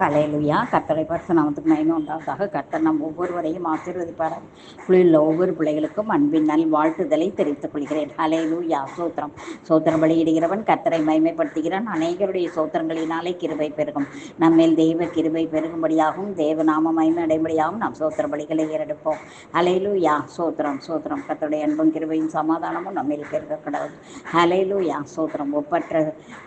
ஹல்லேலூயா. கர்த்தரை பரிசு நாமத்துக்கு மகிமை உண்டாவதாக. கர்த்தர் நம் ஒவ்வொருவரையும் ஆசீர்வதிப்பாராக. உள்ள ஒவ்வொரு பிள்ளைகளுக்கும் அன்பின் நல் வாழ்த்துதலை தெரிவித்துக் கொள்கிறேன். ஹல்லேலூயா. சோத்திரம். சோத்திரம் பலியிடுகிறவன் கர்த்தரை மகிமைப்படுத்துகிறான். அநேகருடைய சோத்திரங்களினாலே கிருபை பெருகும். நம்மேல் தெய்வ கிருபை பெருகும்படியாகவும் தேவ நாம மகிமை அடையும்படியாகவும் நாம் சோத்திர பலிகளை ஏறெடுப்போம். ஹல்லேலூயா. சோத்திரம் சோத்திரம். கர்த்தருடைய அன்பும் கிருபையும் சமாதானமும் நம்மேல் பெருக கடவுள். ஹல்லேலூயா. சோத்திரம்.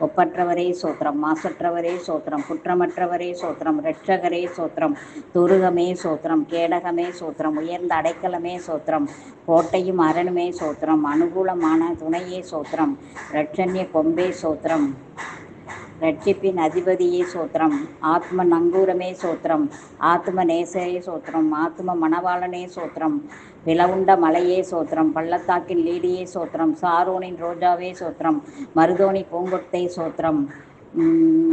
ஒப்பற்றவரே சோத்திரம். மாசற்றவரே சோத்திரம். குற்றமற்றவரே சோத்திரம். இரட்சகரே சோத்திரம். துருகமே சோத்திரம். கேடகமே சோத்திரம். உயர்ந்த அடைக்கலமே சோத்திரம். கோட்டையும் அரணுமே சோத்திரம். அனுகூலமான துணையே சோத்திரம். இரட்சண்ய கொம்பே சோத்திரம். ரட்சிப்பின் அதிபதியே சோத்திரம். ஆத்ம நங்கூரமே சோத்திரம். ஆத்ம நேசரே சோத்திரம். ஆத்ம மணவாளனே சோத்திரம். பிளவுண்ட மலையே சோத்திரம். பள்ளத்தாக்கின் லீடியே சோத்திரம். சாரோனின் ரோஜாவே சோத்திரம். மருதோனி பூங்கொட்டை சோத்திரம்.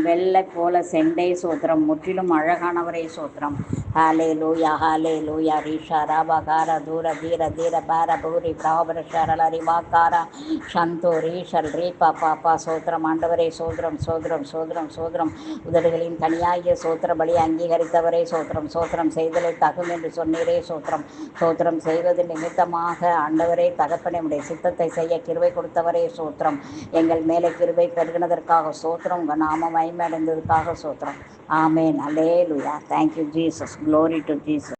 வெள்ளை போல செண்டை சோத்திரம். முற்றிலும் அழகானவரே சோத்திரம். ஹல்லேலூயா. ஹல்லேலூயா. ரீஷா ராபகார தூர தீர தீர பார பூரி பிராபர ஷரல ரிமாக்காரா சந்தோ ரீஷல் ரீபா பாப்பா சோத்திரம். ஆண்டவரே சோத்திரம் சோத்திரம் சோத்திரம் சோத்திரம். உதடுகளின் கனியாகிய சோத்திர பலி அங்கீகரித்தவரே சோத்திரம். சோத்திரம் செய்தலை தகும் என்று சொன்னீரே சோத்திரம். சோத்திரம் செய்வது நிமித்தமாக ஆண்டவரே தகப்பனே உடைய சித்தத்தை செய்ய கிருபை கொடுத்தவரே சோத்திரம். எங்கள் மேலே கிருபை பெருகினதற்காக சோத்திரம். உங்கள் நாம மகிமை அடைந்ததற்காக சோத்திரம். ஆமேன். அல்லேலூயா. Thank you Jesus. Glory to Jesus.